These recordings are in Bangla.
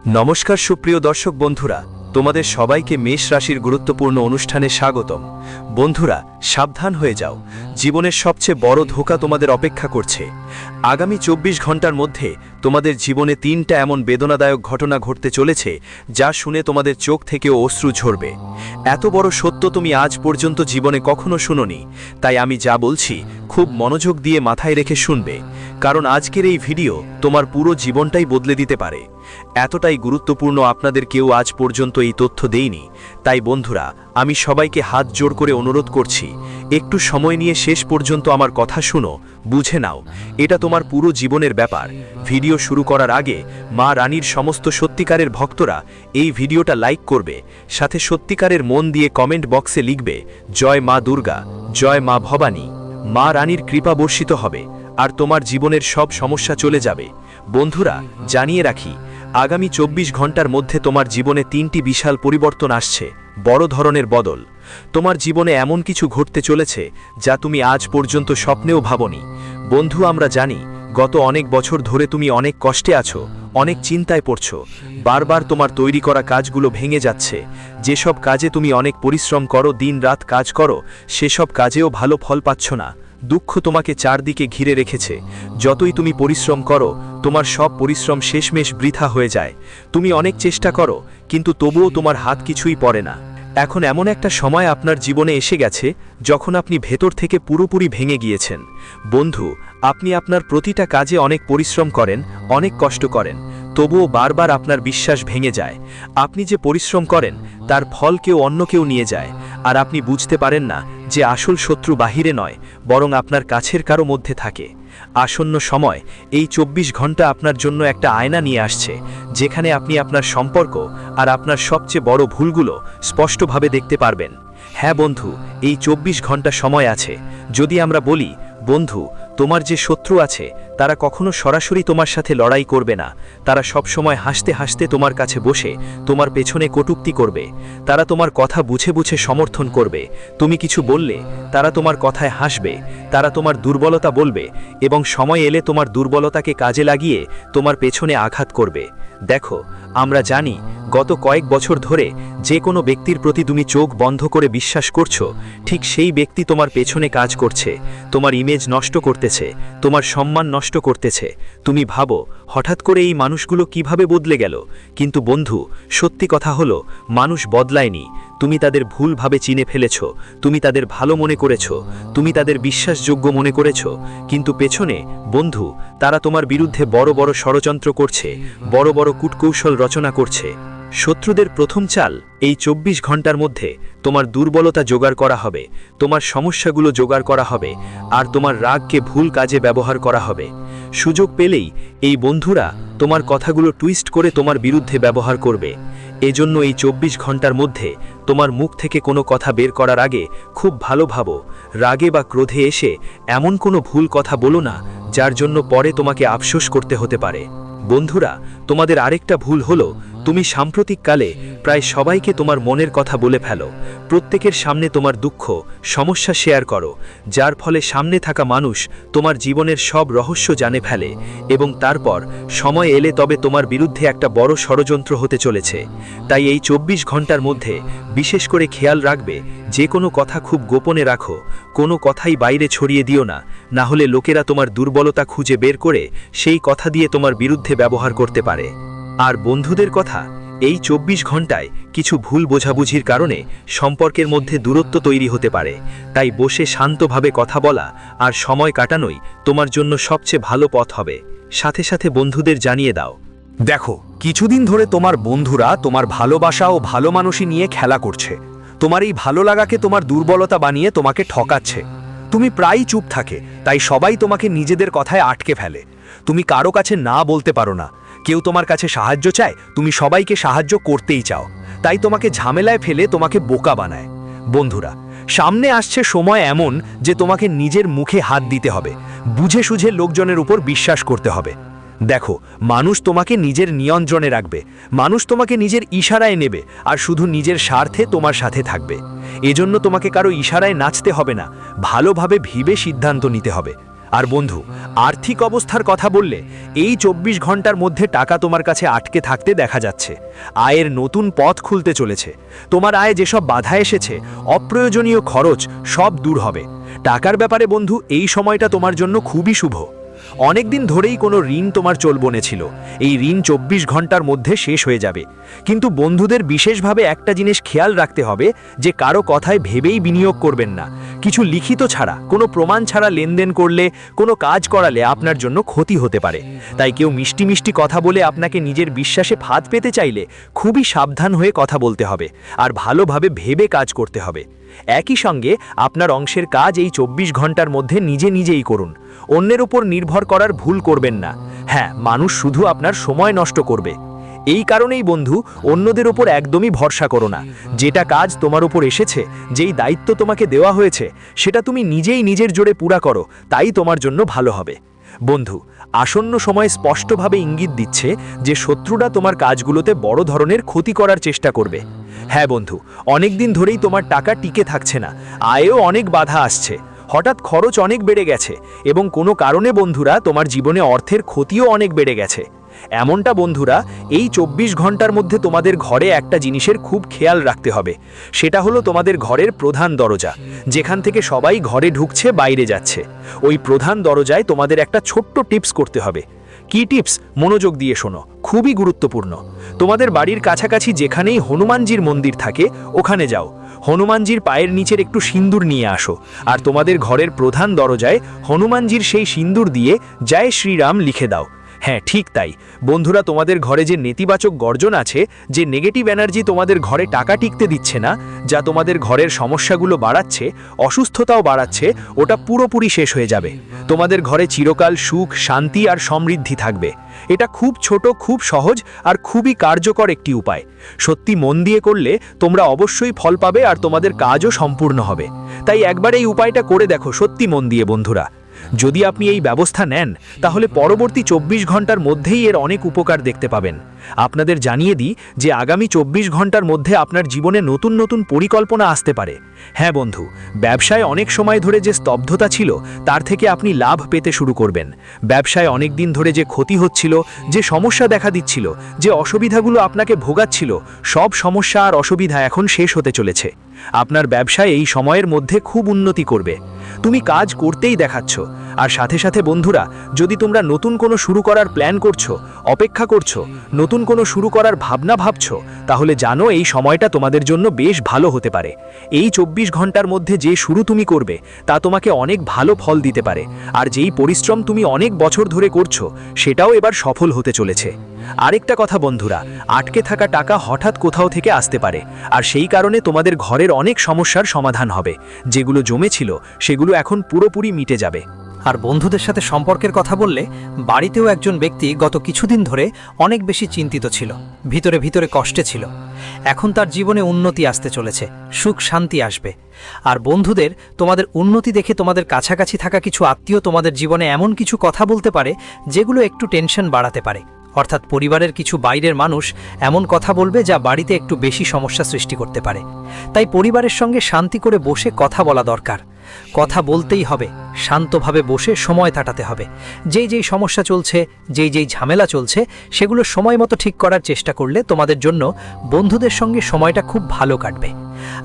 নমস্কার সুপ্রিয় দর্শক বন্ধুরা, তোমাদের সবাইকে মেষ রাশির গুরুত্বপূর্ণ অনুষ্ঠানে স্বাগতম। বন্ধুরা, সাবধান হয়ে যাও, জীবনের সবচেয়ে বড় ধোঁকা তোমাদের অপেক্ষা করছে। আগামী 24 ঘন্টার মধ্যে তোমাদের জীবনে 3টা এমন বেদনাদায়ক ঘটনা ঘটতে চলেছে যা শুনে তোমাদের চোখ থেকেও অশ্রু ঝরবে। এত বড় সত্য তুমি আজ পর্যন্ত জীবনে কখনো শুনোনি, তাই আমি যা বলছি খুব মনোযোগ দিয়ে মাথায় রেখে শুনবে, কারণ আজকের এই ভিডিও তোমার পুরো জীবনটাই বদলে দিতে পারে। এতটাই গুরুত্বপূর্ণ আপনাদের কেউ আজ পর্যন্ত এই তথ্য দেয়নি। তাই বন্ধুরা, আমি সবাইকে হাত জোড় করে অনুরোধ করছি, একটু সময় নিয়ে শেষ পর্যন্ত আমার কথা শুনো, বুঝে নাও, এটা তোমার পুরো জীবনের ব্যাপার। ভিডিও শুরু করার আগে মা রানীর সমস্ত সত্যিকারের ভক্তরা এই ভিডিওটা লাইক করবে, সাথে সত্যিকারের মন দিয়ে কমেন্ট বক্সে লিখবে জয় মা দুর্গা, জয় মা ভবানী। মা রানীর কৃপা বর্ষিত হবে আর তোমার জীবনের সব সমস্যা চলে যাবে। বন্ধুরা, জানিয়ে রাখি, আগামী 24 ঘন্টার মধ্যে তোমার জীবনে 3টি বিশাল পরিবর্তন আসছে, বড় ধরনের বদল। তোমার জীবনে এমন কিছু ঘটতে চলেছে যা তুমি আজ পর্যন্ত স্বপ্নেও ভাবনি। বন্ধু, আমরা জানি গত অনেক বছর ধরে তুমি অনেক কষ্টে আছো, অনেক চিন্তায় পড়ছো। বারবার তোমার তৈরি করা কাজগুলো ভেঙে যাচ্ছে। যেসব কাজে তুমি অনেক পরিশ্রম করো, দিন রাত কাজ করো, সেসব কাজেও ভালো ফল পাচ্ছ না। দুঃখ তোমাকে চারদিকে ঘিরে রেখেছে। যতই তুমি পরিশ্রম করো, তোমার সব পরিশ্রম শেষমেশ বৃথা হয়ে যায়। তুমি অনেক চেষ্টা করো, কিন্তু তবুও তোমার হাত কিছুই পড়ে না। এখন এমন একটা সময় আপনার জীবনে এসে গেছে যখন আপনি ভেতর থেকে পুরোপুরি ভেঙে গিয়েছেন। বন্ধু, আপনি আপনার প্রতিটা কাজে অনেক পরিশ্রম করেন, অনেক কষ্ট করেন, তবুও বারবার আপনার বিশ্বাস ভেঙে যায়। আপনি যে পরিশ্রম করেন তার ফল অন্য কেউ নিয়ে যায়, আর আপনি বুঝতে পারেন না যে আসল শত্রু বাহিরে নয়, বরং আপনার কাছের কারো মধ্যে থাকে। আসন্ন সময়, এই 24 ঘন্টা আপনার জন্য একটা আয়না নিয়ে আসছে, যেখানে আপনি আপনার সম্পর্ক আর আপনার সবচেয়ে বড় ভুলগুলো স্পষ্টভাবে দেখতে পারবেন। হ্যাঁ বন্ধু, এই 24 ঘন্টা সময় আছে। যদি আমরা বলি, বন্ধু, তোমার যে শত্রু আছে তারা কখনো সরাসরি তোমার সাথে লড়াই করবে না। তারা সবসময় হাসতে হাসতে তোমার কাছে বসে তোমার পেছনে কটূক্তি করবে। তারা তোমার কথা বুঝে বুঝে সমর্থন করবে। তুমি কিছু বললে তারা তোমার কথায় হাসবে। তারা তোমার দুর্বলতা বলবে এবং সময় এলে তোমার দুর্বলতাকে কাজে লাগিয়ে তোমার পেছনে আঘাত করবে। দেখো, আমরা জানি গত কয়েক বছর ধরে যে কোনো ব্যক্তির প্রতি তুমি চোখ বন্ধ করে বিশ্বাস করছো, ঠিক সেই ব্যক্তি তোমার পেছনে কাজ করছে, তোমার ইমেজ নষ্ট করতেছে, তোমার সম্মান নষ্ট করতেছে। তুমি ভাবো হঠাৎ করে এই মানুষগুলো কিভাবে বদলে গেল, কিন্তু বন্ধু, সত্যি কথা হলো মানুষ বদলায়নি। তুমি তাদের ভুলভাবে চিনে ফেলেছ, তুমি তাদের ভালো মনে করেছ, তুমি তাদের বিশ্বাসযোগ্য মনে করেছ, কিন্তু পেছনে বন্ধু তারা তোমার বিরুদ্ধে বড় বড় ষড়যন্ত্র করছে, বড় বড় কূটকৌশল রচনা করছে। শত্রুদের প্রথম চাল, এই 24 ঘন্টার মধ্যে তোমার দুর্বলতা জোগাড় করা হবে, তোমার সমস্যাগুলো জোগাড় করা হবে, আর তোমার রাগকে ভুল কাজে ব্যবহার করা হবে। সুযোগ পেলেই এই বন্ধুরা তোমার কথাগুলো টুইস্ট করে তোমার বিরুদ্ধে ব্যবহার করবে। এজন্য এই 24 ঘন্টার মধ্যে তোমার মুখ থেকে কোনো কথা বের করার আগে খুব ভালো ভাবো। রাগে বা ক্রোধে এসে এমন কোনো ভুল কথা বলো না যার জন্য পরে তোমাকে আফসোস করতে হতে পারে। বন্ধুরা, তোমাদের আরেকটা ভুল হলো, তুমি সাম্প্রতিককালে প্রায় সবাইকে তোমার মনের কথা বলে ফেলো। প্রত্যেকের সামনে তোমার দুঃখ, সমস্যা শেয়ার করো, যার ফলে সামনে থাকা মানুষ তোমার জীবনের সব রহস্য জানে ফেলে, এবং তারপর সময় এলে তবে তোমার বিরুদ্ধে একটা বড় ষড়যন্ত্র হতে চলেছে। তাই এই 24 ঘন্টার মধ্যে বিশেষ করে খেয়াল রাখবে, যে কোনো কথা খুব গোপনে রাখো, কোনো কথাই বাইরে ছড়িয়ে দিও না, না হলে লোকেরা তোমার দুর্বলতা খুঁজে বের করে সেই কথা দিয়ে তোমার বিরুদ্ধে ব্যবহার করতে পারে। আর বন্ধুদের কথা, এই 24 ঘন্টায় কিছু ভুল বোঝাবুঝির কারণে সম্পর্কের মধ্যে দূরত্ব তৈরি হতে পারে। তাই বসে শান্তভাবে কথা বলা আর সময় কাটানোই তোমার জন্য সবচেয়ে ভালো পথ হবে। সাথে সাথে বন্ধুদের জানিয়ে দাও, দেখো, কিছুদিন ধরে তোমার বন্ধুরা তোমার ভালোবাসা ও ভালো মানুষই নিয়ে খেলা করছে। তোমার এই ভালো লাগাকে তোমার দুর্বলতা বানিয়ে তোমাকে ঠকাচ্ছে। তুমি প্রায়ই চুপ থাকে, তাই সবাই তোমাকে নিজেদের কথায় আটকে ফেলে। তুমি কারো কাছে না বলতে পারো না। কেউ তোমার কাছে সাহায্য চায়, তুমি সবাইকে সাহায্য করতেই চাও। তাই তোমাকে ঝামেলায় ফেলে তোমাকে বোকা বানায়। বন্ধুরা, সামনে আসছে সময় এমন যে তোমাকে নিজের মুখে হাত দিতে হবে, বুঝে সুঝে লোকজনের উপর বিশ্বাস করতে হবে। দেখো, মানুষ তোমাকে নিজের নিয়ন্ত্রণে রাখবে, মানুষ তোমাকে নিজের ইশারায় নেবে, আর শুধু নিজের স্বার্থে তোমার সাথে থাকবে। এজন্য তোমাকে কারো ইশারায় নাচতে হবে না, ভালোভাবে ভেবে সিদ্ধান্ত নিতে হবে। আর বন্ধু, আর্থিক অবস্থার কথা বললে এই 24 ঘন্টার মধ্যে টাকা তোমার কাছে আটকে থাকতে দেখা যাচ্ছে। আয়ের নতুন পথ খুলতে চলেছে। তোমার আয়ে যেসব বাধা এসেছে, অপ্রয়োজনীয় খরচ সব দূর হবে। টাকার ব্যাপারে বন্ধু, এই সময়টা তোমার জন্য খুবই শুভ। অনেকদিন ধরেই কোনো ঋণ তোমার চলবনে ছিল, এই ঋণ 24 ঘন্টার মধ্যে শেষ হয়ে যাবে। কিন্তু বন্ধুদের বিশেষভাবে একটা জিনিস খেয়াল রাখতে হবে যে কারো কথায় ভেবেই বিনিয়োগ করবেন না। কিছু লিখিত ছাড়া, কোনো প্রমাণ ছাড়া লেনদেন করলে, কোনো কাজ করালে আপনার জন্য ক্ষতি হতে পারে। তাই কেউ মিষ্টি মিষ্টি কথা বলে আপনাকে নিজের বিশ্বাসে ফাঁদ পেতে চাইলে খুবই সাবধান হয়ে কথা বলতে হবে আর ভালোভাবে ভেবে কাজ করতে হবে। একই সঙ্গে আপনার অংশের কাজ এই 24 ঘন্টার মধ্যে নিজে নিজেই করুন। অন্যের উপর নির্ভর করার ভুল করবেন না। হ্যাঁ, মানুষ শুধু আপনার সময় নষ্ট করবে। এই কারণেই বন্ধু, অন্যদের উপর একদমই ভরসা করো না। যেটা কাজ তোমার উপর এসেছে, যেই দায়িত্ব তোমাকে দেওয়া হয়েছে, সেটা তুমি নিজেই নিজের জোরে পুরা করো, তাই তোমার জন্য ভালো হবে। বন্ধু, আসন্ন সময় স্পষ্টভাবে ইঙ্গিত দিচ্ছে যে শত্রুরা তোমার কাজগুলোতে বড় ধরনের ক্ষতি করার চেষ্টা করবে। হ্যাঁ বন্ধু, অনেক দিন ধরেই তোমার টাকা টিকে থাকছে না, আয়েও অনেক বাধা আসছে, হঠাৎ খরচ অনেক বেড়ে গেছে এবং কোনো কারণে বন্ধুরা তোমার জীবনে অর্থের ক্ষতিও অনেক বেড়ে গেছে। এমনটা বন্ধুরা, এই 24 ঘন্টার মধ্যে তোমাদের ঘরে একটা জিনিসের খুব খেয়াল রাখতে হবে। সেটা হলো তোমাদের ঘরের প্রধান দরজা, যেখান থেকে সবাই ঘরে ঢুকছে, বাইরে যাচ্ছে। ওই প্রধান দরজায় তোমাদের একটা ছোট্ট টিপস করতে হবে। কি টিপস? মনোযোগ দিয়ে শোনো, খুবই গুরুত্বপূর্ণ। তোমাদের বাড়ির কাছাকাছি যেখানেই হনুমানজির মন্দির থাকে, ওখানে যাও। হনুমানজির পায়ের নিচের একটু সিন্দুর নিয়ে আসো আর তোমাদের ঘরের প্রধান দরজায় হনুমানজির সেই সিন্দুর দিয়ে জয় শ্রীরাম লিখে দাও। হ্যাঁ, ঠিক তাই বন্ধুরা, তোমাদের ঘরে যে নেতিবাচক গর্জন আছে, যে নেগেটিভ এনার্জি তোমাদের ঘরে টাকা টিকতে দিচ্ছে না, যা তোমাদের ঘরের সমস্যাগুলো বাড়াচ্ছে, অসুস্থতাও বাড়াচ্ছে, ওটা পুরোপুরি শেষ হয়ে যাবে। তোমাদের ঘরে চিরকাল সুখ, শান্তি আর সমৃদ্ধি থাকবে। এটা খুব ছোট, খুব সহজ আর খুবই কার্যকর একটি উপায়। সত্যি মন দিয়ে করলে তোমরা অবশ্যই ফল পাবে আর তোমাদের কাজও সম্পূর্ণ হবে। তাই একবার এই উপায়টা করে দেখো, সত্যি মন দিয়ে বন্ধুরা। যদি আপনি এই ব্যবস্থা নেন, তাহলে পরবর্তী 24 ঘন্টার মধ্যেই এর অনেক উপকার দেখতে পাবেন। আপনাদের জানিয়ে দিই যে আগামী 24 ঘন্টার মধ্যে আপনার জীবনে নতুন নতুন পরিকল্পনা আসতে পারে। হ্যাঁ বন্ধু, ব্যবসায় অনেক সময় ধরে যে স্তব্ধতা ছিল, তার থেকে আপনি লাভ পেতে শুরু করবেন। ব্যবসায় অনেক দিন ধরে যে ক্ষতি হচ্ছিল, যে সমস্যা দেখা দিচ্ছিল, যে অসুবিধাগুলো আপনাকে ভোগাচ্ছিল, সব সমস্যা আর অসুবিধা এখন শেষ হতে চলেছে। আপনার ব্যবসায় এই সময়ের মধ্যে খুব উন্নতি করবে। তুমি কাজ করতেই দেখাচ্ছ। আর সাথে সাথে বন্ধুরা, যদি তোমরা নতুন কোনো শুরু করার প্ল্যান করছো, অপেক্ষা করছো, নতুন কোনো শুরু করার ভাবনা ভাবছো, তাহলে জানো এই সময়টা তোমাদের জন্য বেশ ভালো হতে পারে। এই 24 ঘন্টার মধ্যে যে শুরু তুমি করবে, তা তোমাকে অনেক ভালো ফল দিতে পারে। আর যেই পরিশ্রম তুমি অনেক বছর ধরে করছো, সেটাও এবার সফল হতে চলেছে। আরেকটা কথা বন্ধুরা, আটকে থাকা টাকা হঠাৎ কোথাও থেকে আসতে পারে, আর সেই কারণে তোমাদের ঘরের অনেক সমস্যার সমাধান হবে। যেগুলো জমেছিল, সেগুলো এখন পুরোপুরি মিটে যাবে। আর বন্ধুদের সাথে সম্পর্কের কথা বললে, বাড়িতেও একজন ব্যক্তি গত কিছুদিন ধরে অনেক বেশি চিন্তিত ছিল, ভিতরে ভিতরে কষ্টে ছিল। এখন তার জীবনে উন্নতি আসতে চলেছে, সুখ শান্তি আসবে। আর বন্ধুদের, তোমাদের উন্নতি দেখে তোমাদের কাছাকাছি থাকা কিছু আত্মীয় তোমাদের জীবনে এমন কিছু কথা বলতে পারে যেগুলো একটু টেনশন বাড়াতে পারে। অর্থাৎ পরিবারের কিছু বাইরের মানুষ এমন কথা বলবে যা বাড়িতে একটু বেশি সমস্যা সৃষ্টি করতে পারে। তাই পরিবারের সঙ্গে শান্তি করে বসে কথা বলা দরকার। কথা বলতেই হবে, শান্তভাবে বসে সময় কাটাতে হবে। যেই যেই সমস্যা চলছে, যেই যেই ঝামেলা চলছে, সেগুলো সময় মতো ঠিক করার চেষ্টা করলে তোমাদের জন্য বন্ধুদের সঙ্গে সময়টা খুব ভালো কাটবে।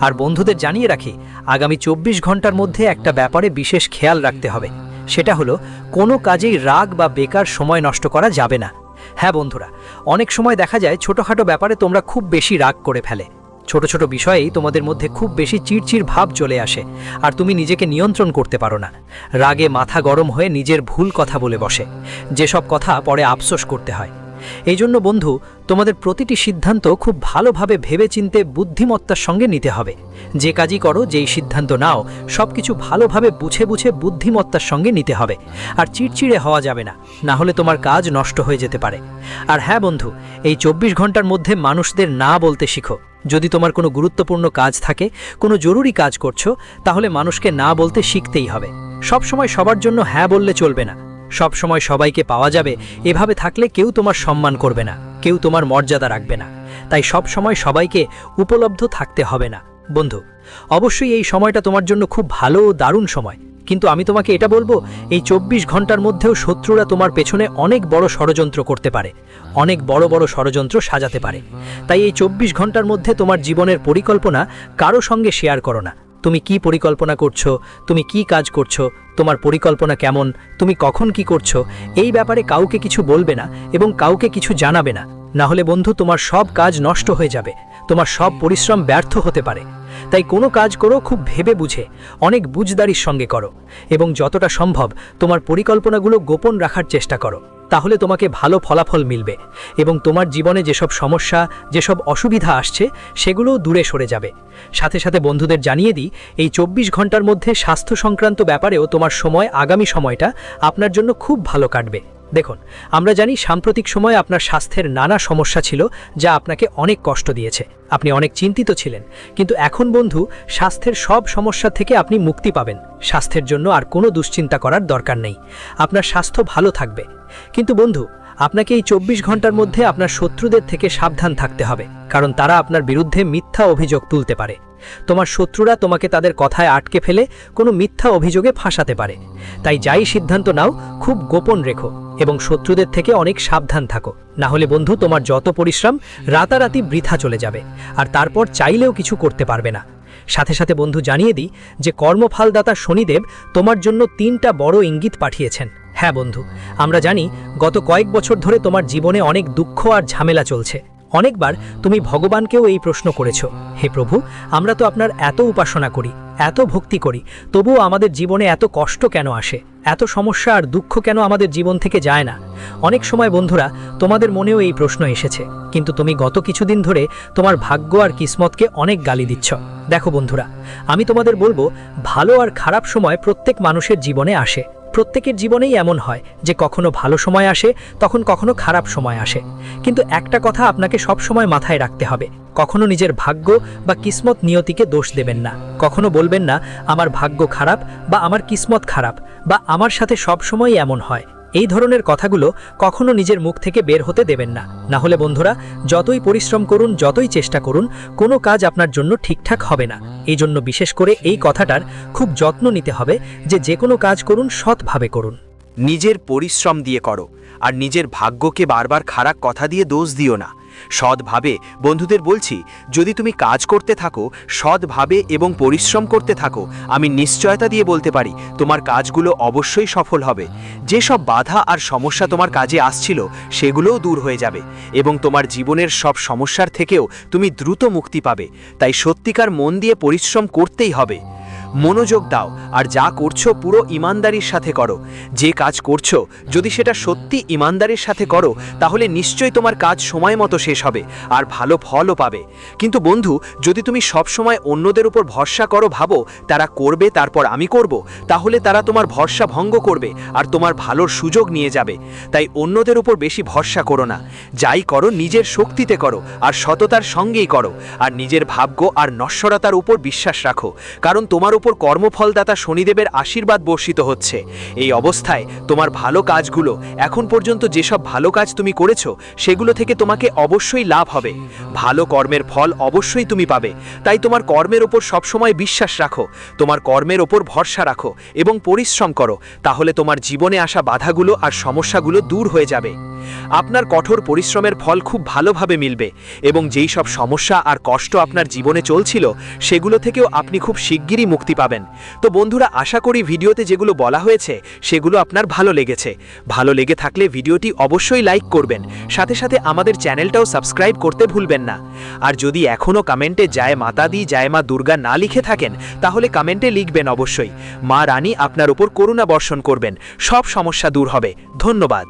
আর বন্ধুদের জানিয়ে রাখি, আগামী 24 ঘন্টার মধ্যে একটা ব্যাপারে বিশেষ খেয়াল রাখতে হবে। সেটা হলো, কোনো কাজেই রাগ বা বেকার সময় নষ্ট করা যাবে না। হ্যাঁ বন্ধুরা, অনেক সময় দেখা যায় ছোটখাটো ব্যাপারে তোমরা খুব বেশি রাগ করে ফেলে। ছোট ছোট বিষয়েই তোমাদের মধ্যে খুব বেশি চিড়চিড় ভাব চলে আসে, আর তুমি নিজেকে নিয়ন্ত্রণ করতে পারো না। রাগে মাথা গরম হয়ে নিজের ভুল কথা বলে বসে, যেসব কথা পরে আফসোস করতে হয়। এই জন্য বন্ধু, তোমাদের প্রতিটি সিদ্ধান্ত খুব ভালোভাবে ভেবেচিন্তে বুদ্ধিমত্তার সঙ্গে নিতে হবে। যে কাজই করো, যেই সিদ্ধান্ত নাও, সব কিছু ভালোভাবে বুঝে বুঝে বুদ্ধিমত্তার সঙ্গে নিতে হবে। আর চিড়চিড়ে হওয়া যাবে না, না হলে তোমার কাজ নষ্ট হয়ে যেতে পারে। আর হ্যাঁ বন্ধু, এই 24 ঘন্টার মধ্যে মানুষদের না বলতে শিখো। যদি তোমার কোনো গুরুত্বপূর্ণ কাজ থাকে, কোনো জরুরি কাজ করছো, তাহলে মানুষকে না বলতে শিখতেই হবে। সব সময় সবার জন্য হ্যাঁ বললে চলবে না। সব সময় সবাইকে পাওয়া যাবে, এভাবে থাকলে কেউ তোমার সম্মান করবে না, কেউ তোমার মর্যাদা রাখবে না। তাই সব সময় সবাইকে উপলব্ধ থাকতে হবে না। বন্ধু, অবশ্যই এই সময়টা তোমার জন্য খুব ভালো ও দারুণ সময়, কিন্তু আমি তোমাকে এটা বলবো, এই 24 ঘন্টার মধ্যেও শত্রুরা তোমার পেছনে অনেক বড় ষড়যন্ত্র করতে পারে, অনেক বড় বড় ষড়যন্ত্র সাজাতে পারে। তাই এই 24 ঘন্টার মধ্যে তোমার জীবনের পরিকল্পনা কারো সঙ্গে শেয়ার করো না। তুমি কি পরিকল্পনা করছো, তুমি কি কাজ করছো, তোমার পরিকল্পনা কেমন, তুমি কখন কি করছো, এই ব্যাপারে কাউকে কিছু বলবে না এবং কাউকে কিছু জানাবে না। না হলে বন্ধু, তোমার সব কাজ নষ্ট হয়ে যাবে, তোমার সব পরিশ্রম ব্যর্থ হতে পারে। তাই কোনো কাজ করো খুব ভেবে বুঝে, অনেক বুঝদারির সঙ্গে করো এবং যতটা সম্ভব তোমার পরিকল্পনাগুলো গোপন রাখার চেষ্টা করো। তাহলে তোমাকে ভালো ফলাফল মিলবে এবং তোমার জীবনে যেসব সমস্যা, যেসব অসুবিধা আসছে সেগুলোও দূরে সরে যাবে। সাথে সাথে বন্ধুদের জানিয়ে দিই, এই 24 ঘন্টার মধ্যে স্বাস্থ্য সংক্রান্ত ব্যাপারেও তোমার আগামী সময়টা আপনার জন্য খুব ভালো কাটবে। দেখুন, আমরা জানি সাম্প্রতিক সময়ে আপনার স্বাস্থ্যের নানা সমস্যা ছিল, যা আপনাকে অনেক কষ্ট দিয়েছে। আপনি অনেক চিন্তিত ছিলেন, কিন্তু এখন বন্ধু, স্বাস্থ্যের সব সমস্যা থেকে আপনি মুক্তি পাবেন। স্বাস্থ্যের জন্য আর কোনো দুশ্চিন্তা করার দরকার নেই, আপনার স্বাস্থ্য ভালো থাকবে। কিন্তু বন্ধু, আপনাকে এই 24 ঘন্টার মধ্যে আপনার শত্রুদের থেকে সাবধান থাকতে হবে, কারণ তারা আপনার বিরুদ্ধে মিথ্যা অভিযোগ তুলতে পারে। তোমার শত্রুরা তোমাকে তাদের কথায় আটকে ফেলে কোনো মিথ্যা অভিযোগে ফাঁসাতে পারে। তাই যাই সিদ্ধান্ত নাও, খুব গোপন রেখো এবং শত্রুদের থেকে অনেক সাবধান থাকো। না হলে বন্ধু, তোমার যত পরিশ্রম রাতারাতি বৃথা চলে যাবে, আর তারপর চাইলেও কিছু করতে পারবে না। সাথে সাথে বন্ধু জানিয়ে দিই যে কর্মফলদাতা শনিদেব তোমার জন্য 3টা বড় ইঙ্গিত পাঠিয়েছেন। হ্যাঁ বন্ধু, আমরা জানি গত কয়েক বছর ধরে তোমার জীবনে অনেক দুঃখ আর ঝামেলা চলছে। অনেকবার তুমি ভগবানকেও এই প্রশ্ন করেছো, হে প্রভু, আমরা তো আপনার এত উপাসনা করি, এত ভক্তি করি, তবুও আমাদের জীবনে এত কষ্ট কেন আসে, এত সমস্যা আর দুঃখ কেন আমাদের জীবন থেকে যায় না? অনেক সময় বন্ধুরা, তোমাদের মনেও এই প্রশ্ন এসেছে, কিন্তু তুমি গত কিছুদিন ধরে তোমার ভাগ্য আর কিসমতকে অনেক গালি দিচ্ছ। দেখো বন্ধুরা, আমি তোমাদের বলবো, ভালো আর খারাপ সময় প্রত্যেক মানুষের জীবনে আসে। প্রত্যেকের জীবনেই এমন হয় যে কখনো ভালো সময় আসে, তখন কখনো খারাপ সময় আসে। কিন্তু একটা কথা আপনাকে সব সময় মাথায় রাখতে হবে, কখনো নিজের ভাগ্য বা কিসমত নিয়তিকে দোষ দেবেন না। কখনো বলবেন না আমার ভাগ্য খারাপ বা আমার কিসমত খারাপ বা আমার সাথে সব সময় এমন হয়। এই ধরনের কথাগুলো কখনো নিজের মুখ থেকে বের হতে দেবেন না। না হলে বন্ধুরা, যতই পরিশ্রম করুন, যতই চেষ্টা করুন, কোনো কাজ আপনার জন্য ঠিকঠাক হবে না। এই জন্য বিশেষ করে এই কথাটার খুব যত্ন নিতে হবে যে কোনো কাজ করুন সৎভাবে করুন। নিজের পরিশ্রম দিয়ে করো, আর নিজের ভাগ্যকে বারবার খারাপ কথা দিয়ে দোষ দিও না। সৎভাবে, বন্ধুদের বলছি, যদি তুমি কাজ করতে থাকো সৎভাবে এবং পরিশ্রম করতে থাকো, আমি নিশ্চয়তা দিয়ে বলতে পারি তোমার কাজগুলো অবশ্যই সফল হবে। যেসব বাধা আর সমস্যা তোমার কাজে আসছিল সেগুলোও দূর হয়ে যাবে এবং তোমার জীবনের সব সমস্যার থেকেও তুমি দ্রুত মুক্তি পাবে। তাই সত্যিকার মন দিয়ে পরিশ্রম করতেই হবে। মনোযোগ দাও, আর যা করছো পুরো ইমানদারির সাথে করো। যে কাজ করছো যদি সেটা সত্যি ইমানদারির সাথে করো, তাহলে নিশ্চয়ই তোমার কাজ সময় মতো শেষ হবে আর ভালো ফলও পাবে। কিন্তু বন্ধু, যদি তুমি সব সময় অন্যদের উপর ভরসা করো, ভাবো তারা করবে তারপর আমি করব, তাহলে তারা তোমার ভরসা ভঙ্গ করবে আর তোমার ভালোর সুযোগ নিয়ে যাবে। তাই অন্যদের উপর বেশি ভরসা করো না। যাই করো নিজের শক্তিতে করো আর সততার সঙ্গেই করো, আর নিজের ভাগ্য আর নশ্বরতার উপর বিশ্বাস রাখো, কারণ তোমার উপর কর্মফলদাতা শনিদেবের আশীর্বাদ বর্ষিত হচ্ছে। এই অবস্থায় তোমার ভালো কাজগুলো, এখন পর্যন্ত যেসব ভালো কাজ তুমি করেছো সেগুলো থেকে তোমাকে অবশ্যই লাভ হবে। ভালো কর্মের ফল অবশ্যই তুমি পাবে। তাই তোমার কর্মের ওপর সবসময় বিশ্বাস রাখো, তোমার কর্মের ওপর ভরসা রাখো এবং পরিশ্রম করো, তাহলে তোমার জীবনে আসা বাধাগুলো আর সমস্যাগুলো দূর হয়ে যাবে। আপনার কঠোর পরিশ্রমের ফল খুব ভালোভাবে মিলবে এবং যেই সব সমস্যা আর কষ্ট আপনার জীবনে চলছিল সেগুলো থেকেও আপনি খুব শিগগিরই মুক্তি পাবেন। তো বন্ধুরা, আশা করি ভিডিওতে যেগুলো বলা হয়েছে সেগুলো আপনার ভালো লেগেছে। ভালো লেগে থাকলে ভিডিওটি অবশ্যই লাইক করবেন, সাথে সাথে আমাদের চ্যানেলটাও সাবস্ক্রাইব করতে ভুলবেন না। আর যদি এখনও কমেন্টে জয় মাতা দি, জয় মা দুর্গা না লিখে থাকেন, তাহলে কমেন্টে লিখবেন অবশ্যই। মা রানী আপনার উপর করুণা বর্ষণ করবেন, সব সমস্যা দূর হবে। ধন্যবাদ।